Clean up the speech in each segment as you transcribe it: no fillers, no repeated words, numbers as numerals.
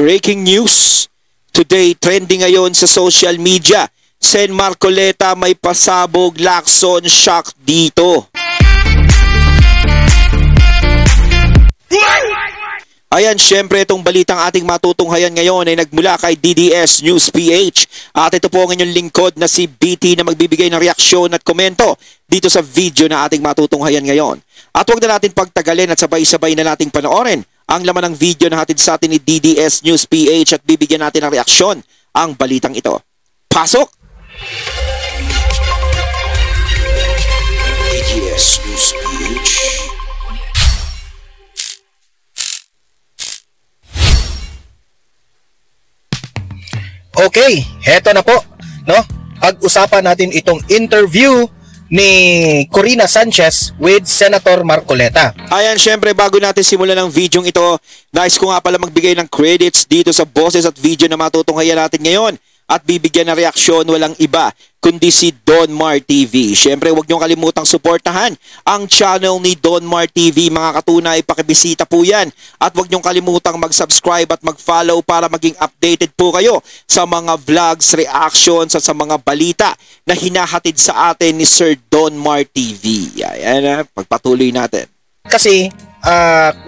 Breaking news. Today, trending ngayon sa social media. Sen Marcoleta may pasabog, Lacson shock dito. Ayan, syempre itong balitang ating matutunghayan ngayon ay nagmula kay DDS News PH. At ito po ang inyong lingkod na si BT na magbibigay ng reaksyon at komento dito sa video na ating matutunghayan ngayon. At huwag na natin pagtagalin at sabay-sabay na nating panoorin ang laman ng video na hatid sa atin ni DDS News PH at bibigyan natin ng reaksyon ang balitang ito. Pasok! DDS News PH. Okay, heto na po, no? Pag-usapan natin itong interview ni Corina Sanchez with Senator Marcoleta. Ayan, syempre bago natin simulan ng video ito, nais ko nga pala magbigay ng credits dito sa boses at video na matutunghayan natin ngayon at bibigyan ng reaksyon walang iba kundi si Don Mar TV. Syempre huwag niyong kalimutang suportahan ang channel ni Don Mar TV. Mga katunay, pakibisita po yan. At huwag niyong kalimutang mag-subscribe at mag-follow para maging updated po kayo sa mga vlogs, reactions at sa mga balita na hinahatid sa atin ni Sir Don Mar TV. Ayan, pagpatuloy natin. Kasi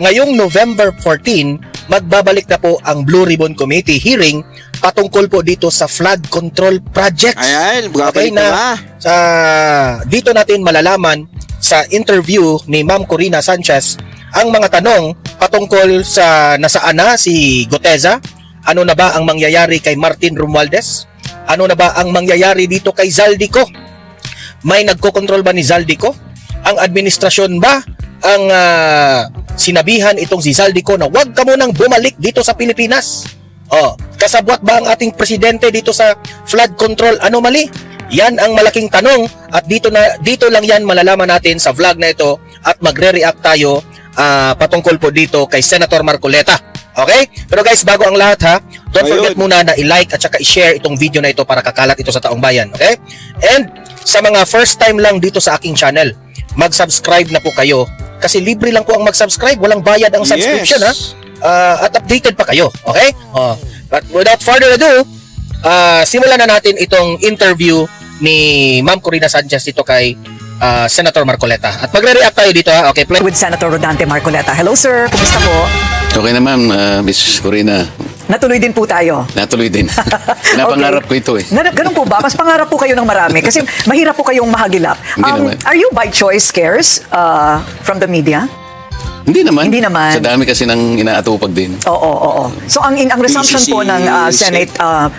ngayong November 14, magbabalik na po ang Blue Ribbon Committee hearing patungkol po dito sa flood control projects. Ayan, babalik na. Dito natin malalaman sa interview ni Ma'am Corina Sanchez ang mga tanong patungkol sa nasaan na si Goteza, ano na ba ang mangyayari kay Martin Romualdez, ano na ba ang mangyayari dito kay Zaldico, may nagko-control ba ni Zaldico, ang administrasyon ba ang sinabihan itong si Zaldico na wag ka munang bumalik dito sa Pilipinas. Kasabwat ba ang ating presidente dito sa flood control anomaly? Yan ang malaking tanong at dito lang yan malalaman natin sa vlog na ito at magre-react tayo patungkol po dito kay Senator Marcoleta. Okay? Pero guys, bago ang lahat ha, don't forget muna na i-like at saka i-share itong video na ito para kakalat ito sa taong bayan. Okay? And sa mga first time lang dito sa aking channel, mag-subscribe na po kayo kasi libre lang po ang mag-subscribe, walang bayad ang subscription ha. At updated pa kayo. Okay? But without further ado, simulan na natin itong interview ni Ma'am Corina Sanchez dito kay Senator Marcoleta. At magre-react tayo dito ha. Okay, play. With Senator Rodante Marcoleta. Hello sir, kumusta po? Okay na ma'am, Miss Corina. Natuloy din po tayo. Natuloy din. Napangarap ko ito eh. Ganun po ba? Mas pangarap po kayo ng marami kasi mahirap po kayong mahagilap. Are you by choice scarce from the media? Hindi naman. Hindi naman. Sa dami kasi nang inaatupag din. Oo. So ang resumption po ng Senate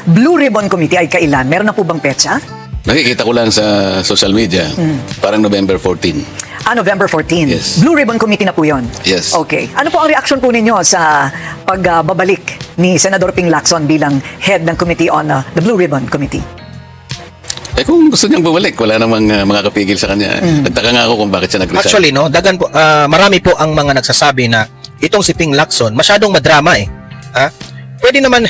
Blue Ribbon Committee ay kailan? Meron na po bang petsa? Nakikita ko lang sa social media. Parang November 14. November 14. Yes. Blue Ribbon Committee na po yun? Yes. Okay. Ano po ang reaction po ninyo sa pagbabalik ni Senador Ping Lacson bilang head ng Committee on the Blue Ribbon Committee? Kung gusto niyang bumalik, wala namang makakapigil sa kanya. Nagtaka nga ako kung bakit siya nag-resign. Actually, no, marami po ang mga nagsasabi na itong si Ping Lacson masyadong madrama eh. Pwede naman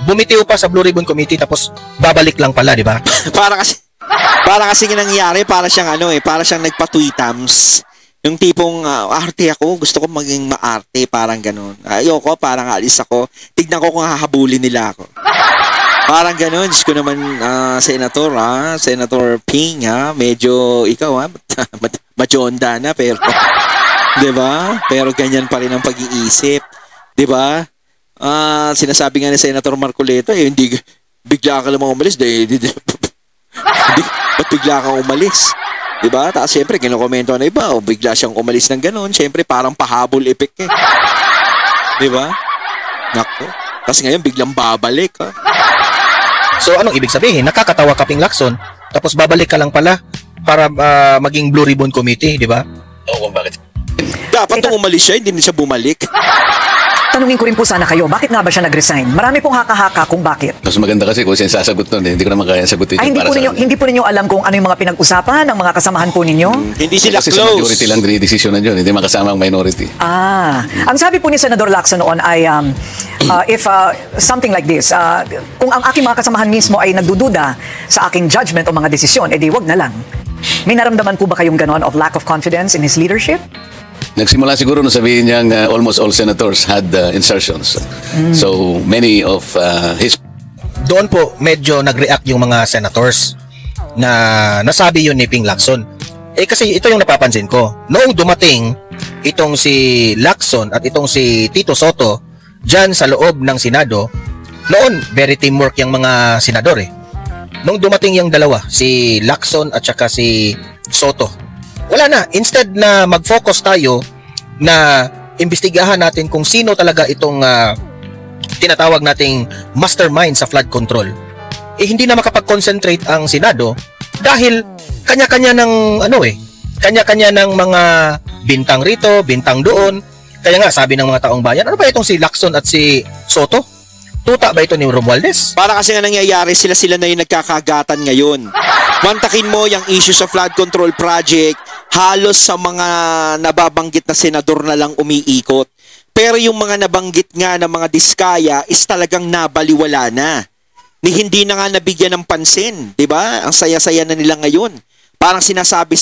bumitiw pa sa Blue Ribbon Committee tapos babalik lang pala, di ba? para kasi nangyari, para siyang nagpa-tweetams. Yung tipong arte ako, gusto ko maging maarte, parang ganun. Ayoko, parang alis ako. Tignan ko kung hahabulin nila ako. Parang ganun, Diyos ko naman, Senator, Senator Ping, medyo ikaw, majonda na, pero, di ba? Pero ganyan pa rin ang pag-iisip, di ba? Sinasabi nga ni Senator Marcoleta, hindi, bigla ka lamang umalis, ba't bigla kang umalis? Di ba? Tapos syempre, kinokomento na iba, bigla siyang umalis ng ganun, syempre, parang pahabol effect eh. Di ba? Nako. Tapos ngayon, biglang babalik, So anong ibig sabihin? Nakakatawa ka Ping Lacson, tapos babalik ka lang pala para maging Blue Ribbon Committee, di ba? Oo, kung bakit. Dapat nung umalis siya, hindi siya bumalik. Tanungin ko rin po sana kayo, bakit nga ba siya nag-resign? Marami pong haka-haka kung bakit. Mas maganda kasi kung siya sasagot nun, hindi ko naman kaya sagutin. Hindi po ninyo alam kung ano yung mga pinag-usapan ng mga kasamahan po ninyo? Hindi sila kasi close. Kasi majority lang dinidesisyonan yun, hindi makasama ang minority. Ang sabi po ni Senador Lacson noon ay if something like this, kung ang aking mga kasamahan mismo ay nagdududa sa aking judgment o mga desisyon, edi wag na lang. May naramdaman po ba kayong ganon of lack of confidence in his leadership? Nagsimula siguro nung sabihin niyang almost all senators had insertions. So many of his... Doon po medyo nag-react yung mga senators na nasabi yun ni Ping Lacson. Kasi ito yung napapansin ko. Noong dumating itong si Lacson at itong si Tito Soto dyan sa loob ng Senado, noon very teamwork yung mga senador Nung dumating yung dalawa, si Lacson at saka si Soto, wala na. Instead na mag-focus tayo na imbestigahan natin kung sino talaga itong tinatawag nating mastermind sa flood control, hindi na makapag-concentrate ang Senado dahil kanya-kanya ng kanya-kanya ng mga bintang rito, bintang doon. Kaya nga sabi ng mga taong bayan, ano ba itong si Lacson at si Soto? Tuta ba ito ni Romualdez? Para kasi nga nangyayari, sila na yung nagkakagatan ngayon. Mantakin mo yung issue sa flood control project, halos sa mga nababanggit na senador na lang umiikot. Pero yung mga nabanggit nga ng mga diskaya is talagang nabaliwala na. Hindi na nga nabigyan ng pansin, 'di ba? Ang saya-saya na nila ngayon. Parang sinasabi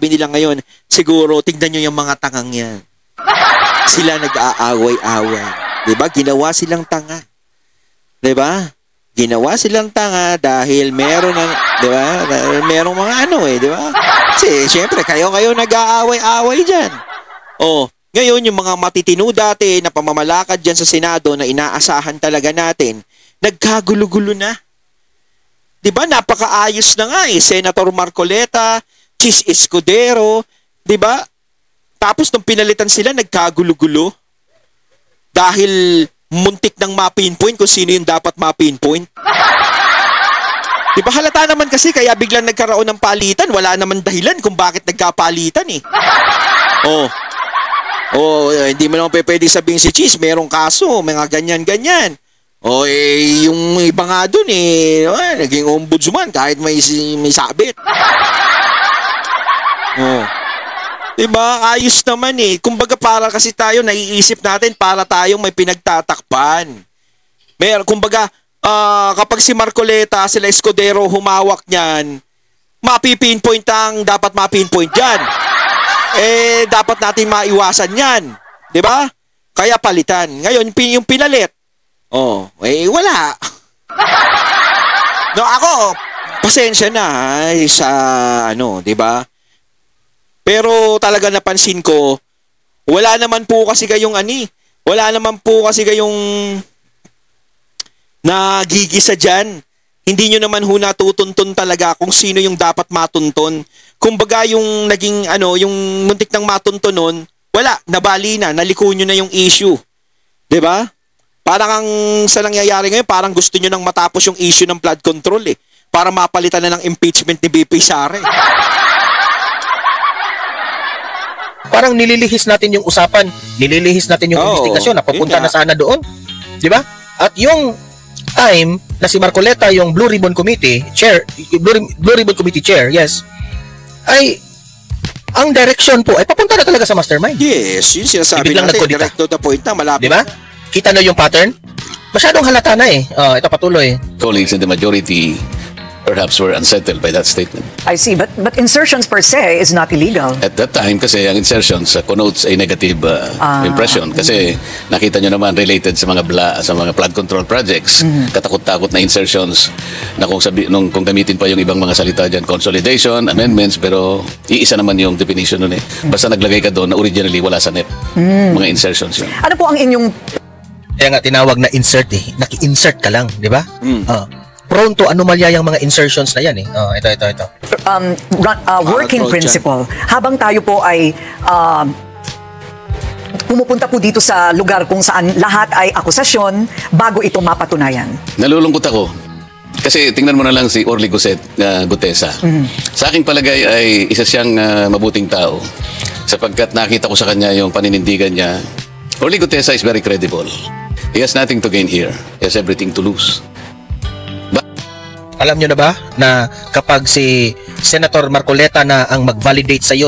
nila ngayon, siguro tingnan niyo yung mga tangang 'yan. Sila nag-aaway-away, 'di ba? Ginawa silang tanga. 'Di ba? Ginawa silang tanga dahil meron ng, 'di ba? Merong mga di ba? Kasi syempre kayo nag-aaway-away diyan. Ngayon yung mga matitino dati na pamamalakad diyan sa Senado na inaasahan talaga natin, nagkagulo-gulo na. 'Di ba? Napakaayos na nga Senator Marcoleta, Chis Escudero, 'di ba? Tapos nung pinalitan sila, nagkagulo-gulo. Dahil muntik nang ma-pinpoint kung sino yung dapat ma-pinpoint. 'Di ba? Halata naman kasi kaya biglang nagkaroon ng palitan, wala naman dahilan kung bakit nagkapalitan hindi mo naman pwede sabihin si Chis, merong kaso, mga ganyan-ganyan. Yung iba nga dun naging ombudsman kahit may sabit. Diba? Ayos naman Kumbaga para kasi tayo, naiisip natin para tayong may pinagtatakpan. Kumbaga, kapag si Marcoleta, sila Escudero humawak niyan, mapipinpoint ang dapat mapinpoint dyan. Dapat natin maiwasan yan. Diba? Kaya palitan. Ngayon, yung pinalit, wala. No, ako, pasensya na sa diba? Pero talaga napansin ko, wala naman po kasi kayong nagigisa dyan. Hindi nyo naman natutuntun talaga kung sino yung dapat matuntun. Kumbaga yung naging yung muntik nang matuntun nun, wala, nabali na, naliko nyo na yung issue. 'Di ba? Parang sa nangyayari ngayon, parang gusto nyo nang matapos yung issue ng flood control para mapalitan na ng impeachment ni BP Sara. Parang nililihis natin yung usapan, nililihis natin yung investigasyon, napupunta na sana doon. 'Di ba? At yung time na si Marcoleta yung Blue Ribbon Committee chair, Blue Ribbon Committee chair, yes, ay ang direction po ay papunta na talaga sa mastermind. Yes, yun sinasabi natin, direct to the point na, malapit. Diba? Kita na yung pattern? Masyadong halata na ito patuloy. Colleagues in the majority perhaps were unsettled by that statement. I see, but insertions per se is not illegal. At that time, kasi ang insertions connotes a negative impression. Kasi nakita nyo naman related sa mga flood control projects, katakot-takot na insertions na kung gamitin pa yung ibang mga salita dyan, consolidation, amendments, pero iisa naman yung definition nun Basta naglagay ka doon na originally wala sa NEP. Mga insertions yun. Ano po ang inyong... Kaya nga tinawag na insert Naki-insert ka lang, di ba? Prone to anomalya yung mga insertions na yan ito. Working principle. Habang tayo po ay pumupunta po dito sa lugar kung saan lahat ay akusasyon bago ito mapatunayan. Nalulungkot ako. Kasi tingnan mo na lang si Orly Gutesa. Sa aking palagay ay isa siyang mabuting tao. Sapagkat nakita ko sa kanya yung paninindigan niya. Orly Gutesa is very credible. He has nothing to gain here. He has everything to lose. Alam nyo na ba na kapag si Senator Marcoleta na ang mag-validate sa iyo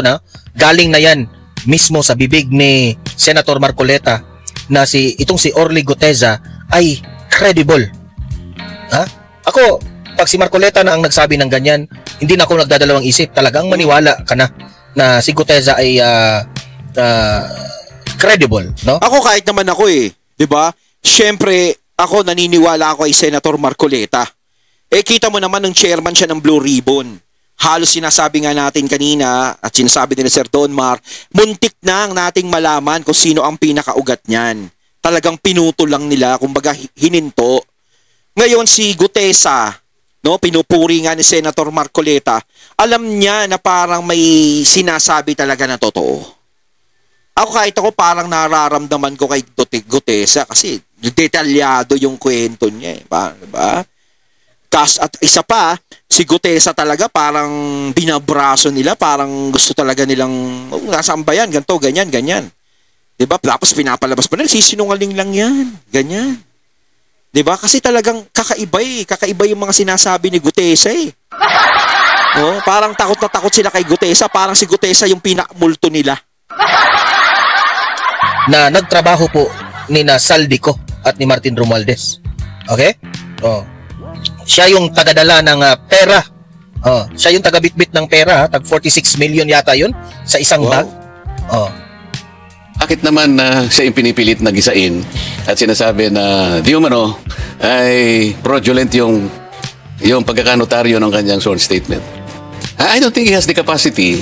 galing na yan mismo sa bibig ni Senator Marcoleta na itong si Orly Gutesa ay credible. Ako, pag si Marcoleta na ang nagsabi ng ganyan, hindi na ako nagdadalawang isip. Talagang maniwala ka na si Gutesa ay credible, no? Ako kahit naman ako 'di ba? Siyempre, ako naniniwala ako kay Senator Marcoleta. Kita mo naman ng chairman siya ng Blue Ribbon. Halos sinasabi nga natin kanina at sinasabi din ni Sir Don Mar, muntik na ang nating malaman kung sino ang pinakaugat niyan. Talagang pinuto lang nila, kumbaga hininto. Ngayon si Gutesa, no, pinupuri nga ni Senator Marcoleta, alam niya na parang may sinasabi talaga na totoo. Ako kahit ako parang nararamdaman ko kay Gutesa kasi detalyado yung kwento niya. Diba? At isa pa, si Gutesa talaga parang binabraso nila, parang gusto talaga nilang, nasaan ba yan, ganito, ganyan, ganyan. Diba? Tapos pinapalabas pa nila, sisinungaling lang yan, ganyan. Diba? Kasi talagang kakaiba yung mga sinasabi ni Gutesa Oh, parang takot na takot sila kay Gutesa, parang si Gutesa yung pinakamulto nila. Na nagtrabaho po ni na Saldico at ni Martin Romualdez. Okay? Oh. Siya yung tagadala ng pera. Oh, siya yung tagabitbit ng pera, tag 46 million yata 'yun sa isang bag. Oh. Bakit naman siya yung pinipilit na gisain at sinasabi na di umano ay fraudulent yung pagkakanotaryo ng kanyang sworn statement? I don't think he has the capacity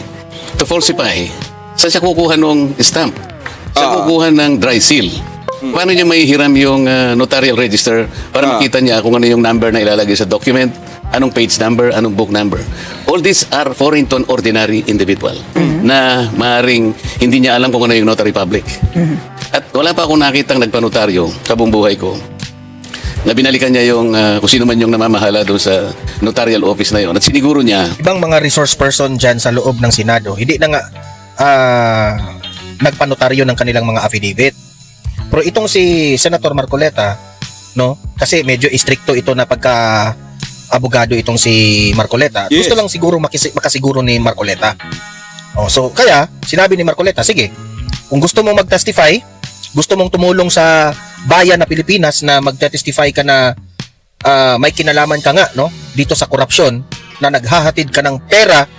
to falsify. Saan siya kukuha ng stamp? Saan kukuha ng dry seal? Paano niya mahihiram yung notarial register para makita niya kung ano yung number na ilalagay sa document, anong page number, anong book number? All these are foreign to an ordinary individual na maaaring hindi niya alam kung ano yung notary public. At wala pa akong nakitang nagpanotaryo sa buong buhay ko na binalikan niya yung kung sino man yung namamahala doon sa notarial office na yun. At siniguro niya. Ibang mga resource person dyan sa loob ng Senado, hindi na nga nagpanotaryo ng kanilang mga affidavit. Pero itong si Senator Marcoleta, no? Kasi medyo istrikto ito na pagka abogado itong si Marcoleta. Yes. Gusto lang siguro makasiguro ni Marcoleta. Oh, so kaya sinabi ni Marcoleta, sige, kung gusto mong mag-testify, gusto mong tumulong sa bayan na Pilipinas na mag-testify ka na may kinalaman ka nga, no? Dito sa korupsyon na naghahatid ka ng pera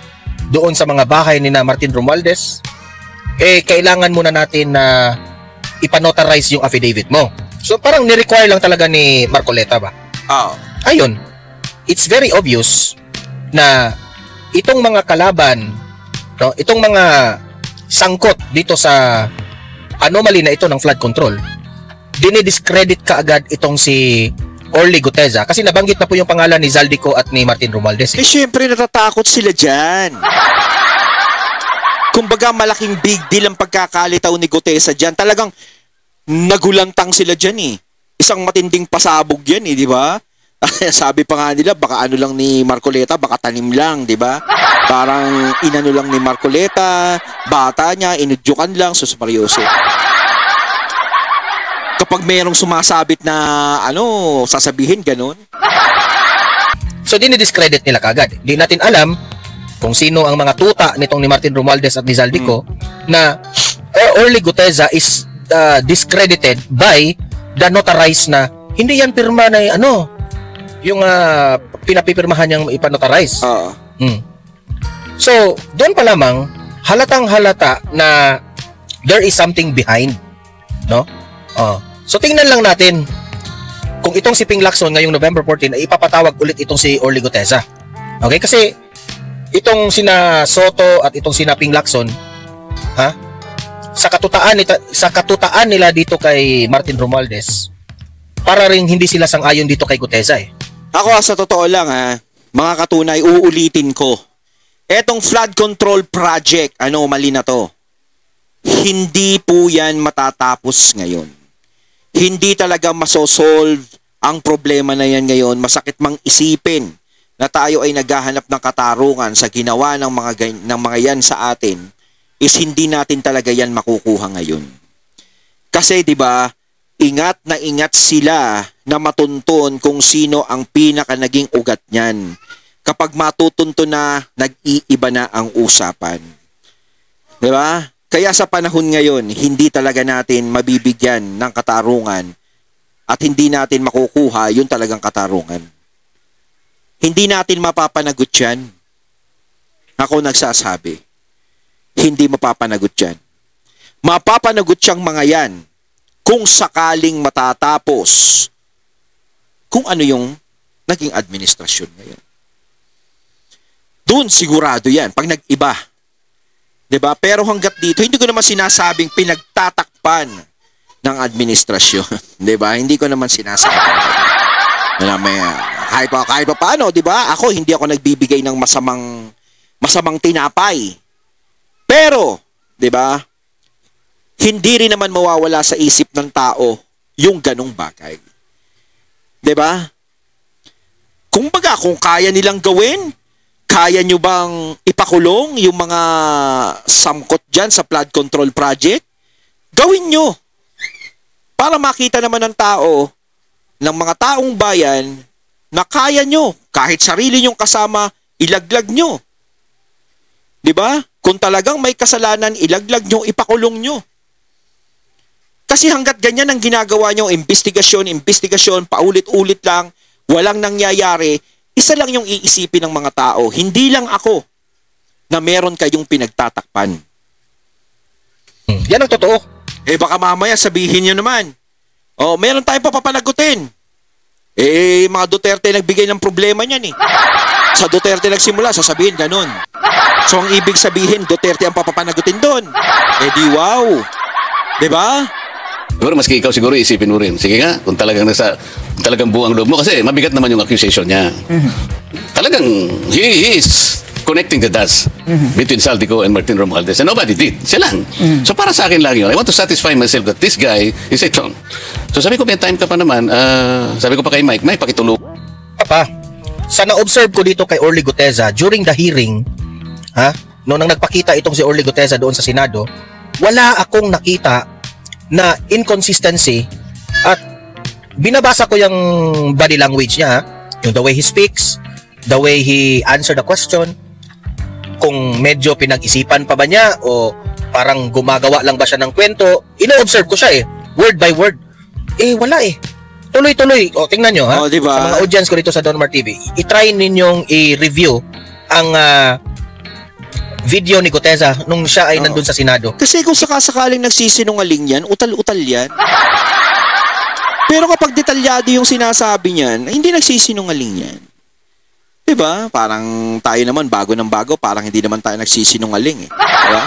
doon sa mga bahay ni na Martin Romualdez, kailangan muna natin na ipanotarize yung affidavit mo. So parang ni-require lang talaga ni Marcoleta ba? Ayun, it's very obvious na itong mga kalaban, no, itong mga sangkot dito sa anomaly na ito ng flood control, dinidiscredit ka agad itong si Orly Guteza kasi nabanggit na po yung pangalan ni Zaldico at ni Martin Romualdez. Syempre natatakot sila dyan. Kumbaga malaking big deal ang pagkakalitaw ni Gutesa dyan. Talagang nagulantang sila dyan Isang matinding pasabog yan di ba? Sabi pa nga nila, baka ano lang ni Marcoleta, baka tanim lang, di ba? Parang inano lang ni Marcoleta, bata niya, inudyukan lang, sus Mariose. Kapag merong sumasabit na sasabihin ganun. So dinidiscredit nila kagad. Hindi natin alam kung sino ang mga tuta nitong ni Martin Romualdez at ni Zaldico na Orly Guteza is discredited by the notarized na hindi yan pirma na yung pinapipirmahan niyang ipanotarize. So, doon pa lamang halatang halata na there is something behind, no? So tingnan lang natin kung itong si Ping Lacson ngayong November 14 ay ipapatawag ulit itong si Orly Guteza. Okay? Kasi itong sina Soto at itong sina Ping Lacson, sa katutaan nila dito kay Martin Romualdez, para rin hindi sila sang-ayon dito kay Guteza Ako sa totoo lang mga katunay, uulitin ko. Etong flood control project, mali na to. Hindi po yan matatapos ngayon. Hindi talaga masosolve ang problema na yan ngayon. Masakit mang isipin na tayo ay naghahanap ng katarungan sa ginawa ng mga yan sa atin is hindi natin talaga yan makukuha ngayon. Kasi 'di ba, ingat na ingat sila na matuntun kung sino ang pinaka naging ugat niyan. Kapag matutunto na, nag-iiba na ang usapan. 'Di ba? Kaya sa panahon ngayon, hindi talaga natin mabibigyan ng katarungan at hindi natin makukuha yung talagang katarungan. Hindi natin mapapanagot yan. Ako nagsasabi, hindi mapapanagot yan. mapapanagot siyang mga yan kung sakaling matatapos kung ano yung naging administrasyon ngayon. Doon sigurado yan pag nag-iba. 'Di ba? Pero hanggat dito, hindi ko naman sinasabing pinagtatakpan ng administrasyon. 'Di ba? Hindi ko naman sinasabi. Kahit pa paano, 'di ba? Ako hindi ako nagbibigay ng masamang tinapay. Pero, 'di ba? Hindi rin naman mawawala sa isip ng tao yung ganong bagay. 'Di ba? Kumbaga, kung kaya nilang gawin, kaya nyo bang ipakulong yung mga sangkot dyan sa flood control project? Gawin nyo. Para makita naman ng tao, ng mga taong bayan, na kaya nyo. Kahit sarili nyong kasama, ilaglag nyo. Diba? Kung talagang may kasalanan, ilaglag nyo, ipakulong nyo. Kasi hanggat ganyan ang ginagawa nyo, investigasyon, paulit-ulit lang, walang nangyayari, isa lang yung iisipin ng mga tao, hindi lang ako, na meron kayong pinagtatakpan. Yan ang totoo. Eh baka mamaya sabihin nyo naman, meron tayong papapanagutin. Mga Duterte nagbigay ng problema niyan eh. Sa Duterte nagsimula, sasabihin ganun. So ang ibig sabihin, Duterte ang papapanagutin doon. Di wow. Diba? Siguro maski ikaw siguro isipin mo rin. Sige nga, kung talagang buang loob mo kasi mabigat naman yung accusation niya. Talagang he is connecting the dots between Saldico and Martin Romualdez and nobody did. Siya lang. So para sa akin lang yun. I want to satisfy myself that this guy is a clown. So sabi ko, may time ka pa naman. Sabi ko pa kay Mike, pakitulog. Papa, sa na-observe ko dito kay Orly Guteza during the hearing, noong nang nagpakita itong si Orly Guteza doon sa Senado, wala akong nakita na inconsistency at binabasa ko yung body language niya, yung the way he speaks, the way he answered the question, kung medyo pinag-isipan pa ba niya o parang gumagawa lang ba siya ng kwento. Ino-observe ko siya word by word. Wala tuloy-tuloy. Tingnan nyo diba? Sa mga audience ko dito sa Don Mar TV, i-try ninyong i-review ang video ni Guteza nung siya ay nandun sa Senado. Kasi kung sakasakaling nagsisinungaling yan, utal-utal yan. Pero kapag detalyado yung sinasabi niyan, hindi nagsisinungaling yan. Diba? Parang tayo naman, bago ng bago, parang hindi naman tayo nagsisinungaling Diba?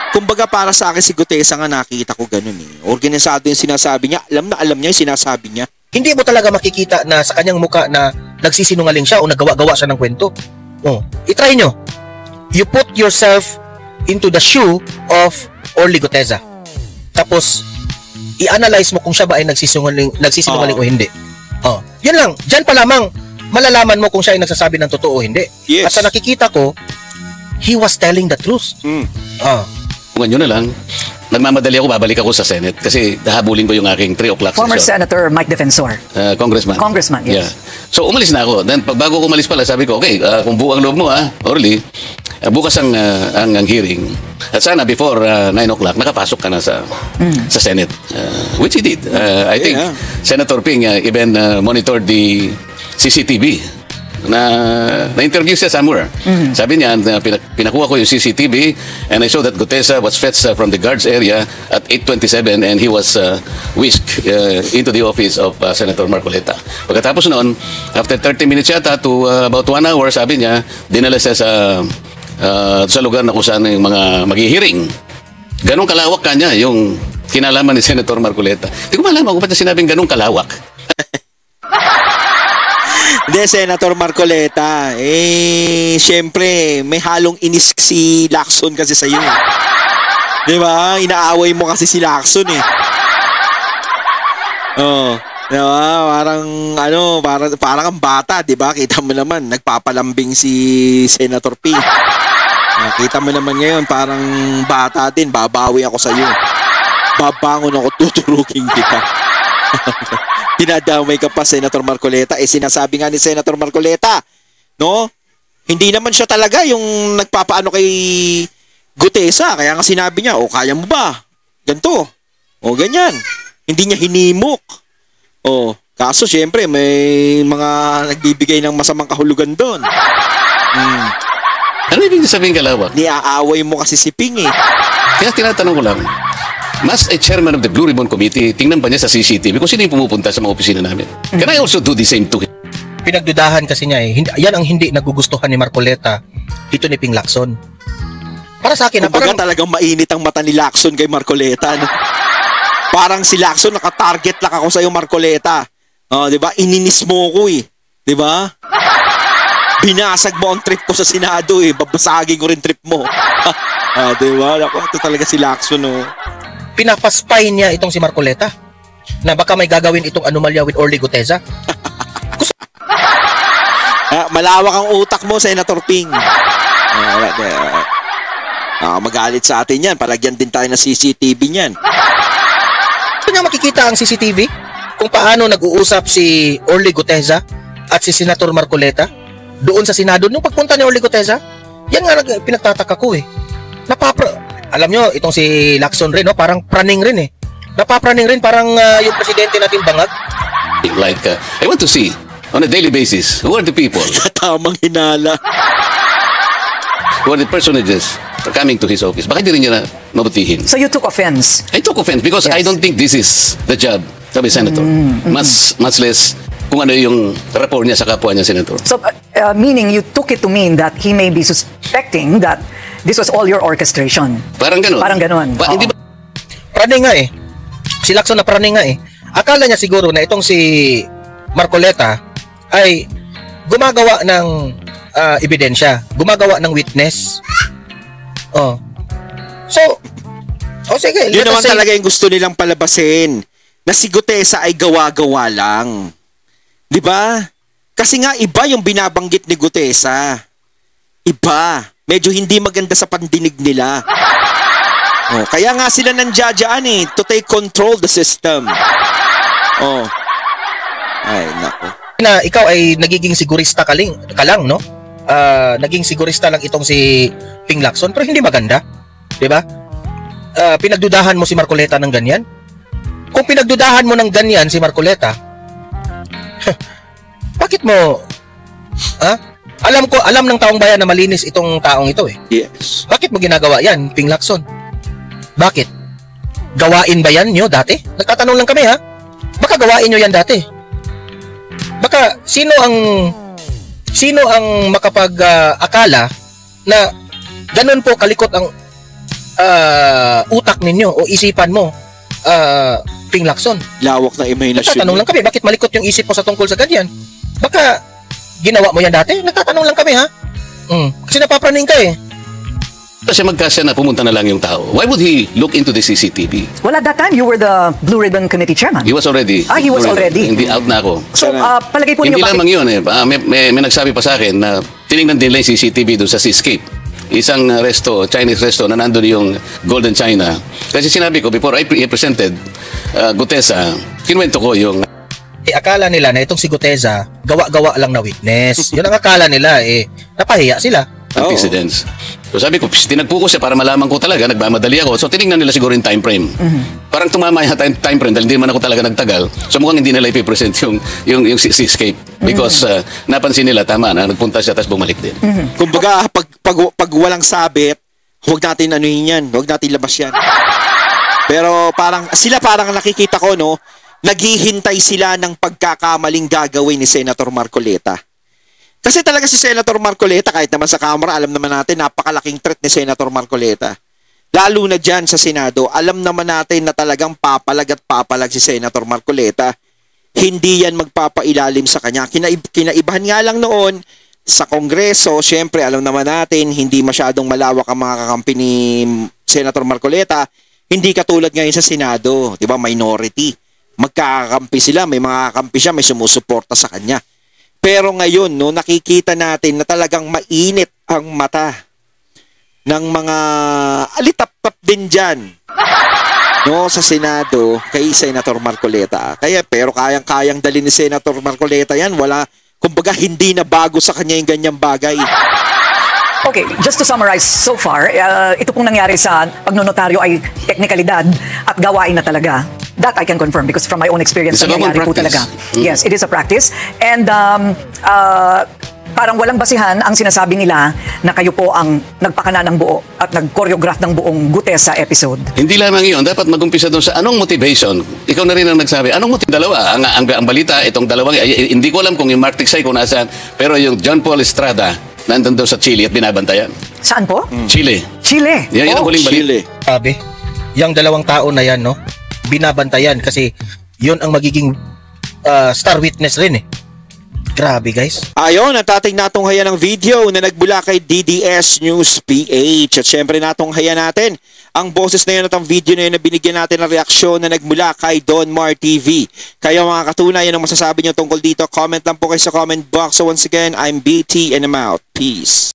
Kumbaga para sa akin si Guteza nga nakita ko ganun Organisado yung sinasabi niya, alam niya yung sinasabi niya. Hindi mo talaga makikita na sa kanyang muka na nagsisinungaling siya o naggawa-gawa siya ng kwento. I-try nyo. You put yourself into the shoe of Orly Guteza. Tapos, i-analyze mo kung siya ba ay nagsisinungaling o hindi. Yan lang. Diyan pa lamang malalaman mo kung siya ay nagsasabi ng totoo o hindi. Yes. At sa nakikita ko, he was telling the truth. Kung yun na lang, nagmamadali ako, babalik ako sa Senate kasi hahabulin ko yung aking 3 o'clock Former session. Senator Mike Defensor. Congressman. Congressman, yes. Yeah. So umalis na ako. Then bago ko umalis pala, sabi ko, okay, kung buong loob mo Orly, bukas ang hearing. At sana before 9 o'clock, nakapasok ka na sa Senate. Which he did. I think Senator Ping even monitored the CCTV na-interview siya somewhere. Sabi niya, pinakuha ko yung CCTV and I saw that Guteza was fetched from the guards area at 8:27 and he was whisked into the office of Senator Marcoleta. Pagkatapos noon, after 30 minutes yata to about 1 hour, sabi niya, dinala siya sa lugar na kung saan yung mga maghihiring. Ganong kalawak kanya yung kinalaman ni Senator Marcoleta. Hindi ko malaman kung ba't niya sinabing ganong kalawak. Hindi, Senator Marcoleta. Siyempre, may halong inis si Lacson kasi sa'yo. Diba? Inaaway mo kasi si Lacson Diba? Parang ang bata, diba? Kita mo naman, nagpapalambing si Senator P. Kita mo naman ngayon, parang bata din, babawi ako sa'yo. Babangon ako, tuturugin kita. Dinadamay ka pa, Senator Marcoleta. Sinasabi nga ni Senator Marcoleta, hindi naman siya talaga yung nagpapaano kay Guteza. Kaya nga sinabi niya, kaya mo ba? Ganto. Ganyan. Hindi niya hinimok. Kaso syempre, may mga nagbibigay ng masamang kahulugan doon. Ano ibig sabihin kalawak? Niaaway mo kasi si Ping Kaya tinatanong ko lang, mas a chairman of the Blue Ribbon Committee, tingnan ba niya sa CCTV kung sino yung pumupunta sa mga opisina namin? Can I also do the same to him? Pinagdudahan kasi niya yan ang hindi nagugustuhan ni Marcoleta dito ni Ping Lacson. Para sa akin, Kumbaga talagang mainit ang mata ni Lacson kay Marcoleta. No? Parang si Lacson, naka-target lang ako sa'yo, Marcoleta. Di ba? Ininis mo ko eh. Di ba? Binasag mo ang trip ko sa Senado eh. Babasagin ko rin trip mo. Di ba? Ito talaga si Lacson, no? Pinapaspay niya itong si Marcoleta na baka may gagawin itong anomalya with Orly Guteza. Malawak ang utak mo, Senator Ping. Magalit sa atin yan. Palagyan din tayo ng CCTV niyan. Saan niya makikita ang CCTV? Kung paano nag-uusap si Orly Guteza at si Senator Marcoleta doon sa Senado nung pagpunta ni Orly Guteza? Yan nga pinagtataka ko eh. Alam nyo, itong si Lacson rin, no? Parang praning rin eh. Napapraning rin, parang yung presidente natin bangag. Like, I want to see, on a daily basis, who are the people? Tamang hinala. Who are the personages are coming to his office? Bakit di rin niya mabutihin? So you took offense? I took offense because I don't think this is the job of a senator. Much less kung ano yung rapport niya sa kapwa niya senator. So, meaning you took it to mean that he may be suspecting that this was all your orchestration. Parang ganun. Parang ganun. Hindi ba? Praning nga eh. Si Lacson na praning nga eh. Akala niya siguro na itong si Marcoleta ay gumagawa ng ebidensya, gumagawa ng witness. Sige. Yun naman talaga yung gusto nilang palabasin. Na si Gutesa ay gawa-gawa lang. Di ba? Kasi nga iba yung binabanggit ni Gutesa. Iba. Medyo hindi maganda sa pandinig nila. Kaya nga sila nandiyadyaan eh, to take control the system. Ay, nako. Na ikaw ay nagiging sigurista ka lang, no? Naging sigurista lang itong si Ping Lacson, pero hindi maganda. Di ba? Pinagdudahan mo si Marcoleta ng ganyan? Kung pinagdudahan mo ng ganyan si Marcoleta, bakit mo, alam ng taong bayan na malinis itong taong ito eh. Yes. Bakit mo ginagawa yan, Ping Lacson? Bakit? Gawain ba yan nyo dati? Nagtatanong lang kami ha. Baka gawain nyo yan dati. Baka sino ang makapag-akala na ganun po kalikot ang utak ninyo o isipan mo, Ping Lacson? Lawak na imahinasyon. Nagtatanong lang kami, bakit malikot yung isip mo sa tungkol sa ganyan? Baka ginawa mo yan dati? Nagtatanong lang kami ha. Kasi napapraning ka eh. Kasi magkasya na pumunta na lang yung tao. Why would he look into the CCTV? Well, at that time, you were the Blue Ribbon Committee Chairman. He was already. He was already. Hindi, out na ako. So, palagay po Hindi niyo lamang yun eh. May nagsabi pa sa akin na tinignan din nila yung CCTV doon sa Seascape. Isang Chinese resto na nandun yung Golden China. Kasi sinabi ko, before I presented Gutesa, kinuwento ko yung... Akala nila na itong si Gutesa, gawa-gawa lang na witness. Yun ang akala nila eh. Napahiya sila. Antecedents. So sabi ko, tinagpo ko siya para malaman ko talaga, nagmamadali ako. So tinignan nila siguro yung time frame. Parang tumama yung time frame dahil hindi man ako talaga nagtagal. So mukhang hindi nila ipipresent yung Seascape. Because napansin nila, tama na, nagpunta siya tapos bumalik din. Kumbaga, pag walang sabit, huwag natin anuhin yan. Huwag natin labas yan. Pero sila parang nakikita ko, no, naghihintay sila ng pagkakamaling gagawin ni Senator Marcoleta. Kasi talaga si Senator Marcoleta, kahit naman sa Kamara, alam naman natin, napakalaking threat ni Senator Marcoleta. Lalo na dyan sa Senado, alam naman natin na talagang papalag at papalag si Senator Marcoleta. Hindi yan magpapailalim sa kanya. Kinaibahan nga lang noon sa Kongreso, syempre alam naman natin, hindi masyadong malawak ang mga kakampi ni Senator Marcoleta. Hindi katulad ngayon sa Senado, di ba, minority. Magkakakampi sila, may mga kakampi siya, may sumusuporta sa kanya. Pero ngayon, no, nakikita natin na talagang mainit ang mata ng mga alitap-tap din dyan, no, sa Senado kay Senator Marcoleta. Pero kayang-kayang dali ni Senator Marcoleta yan. Kumbaga hindi na bago sa kanya yung ganyang bagay. Okay, just to summarize so far, ito pong nangyari sa pagnonotaryo ay teknikalidad at gawain na talaga. That I can confirm because from my own experience, nangyayari po talaga. Yes, it is a practice. And parang walang basihan ang sinasabi nila na kayo po ang nagpakana ng buo at nag-choreograph ng buong Gutesa episode. Hindi lang yun. Dapat mag-umpisa doon sa anong motivation. Ikaw na rin ang nagsabi. Anong motivation? Dalawa. Ang balita, itong dalawang, hindi ko alam kung yung Mark Tiksay kung nasaan, pero yung John Paul Estrada, nandun doon sa Chile at binabantayan. Saan po? Chile. Chile. Yan ang huling balita. Chile. Sabi, yung dalawang tao na yan, no, binabantayan kasi yun ang magiging star witness rin eh. Grabe guys. Ayon, at ating natunghayan ng video na nagbula kay DDS News PH. At syempre natunghayan natin ang boses na yun at ang video na yun na binigyan natin ng reaksyon na nagmula kay Don Mar TV. Kaya mga katunay, yan ang masasabi nyo tungkol dito. Comment lang po kayo sa comment box. So once again, I'm BT and I'm out. Peace.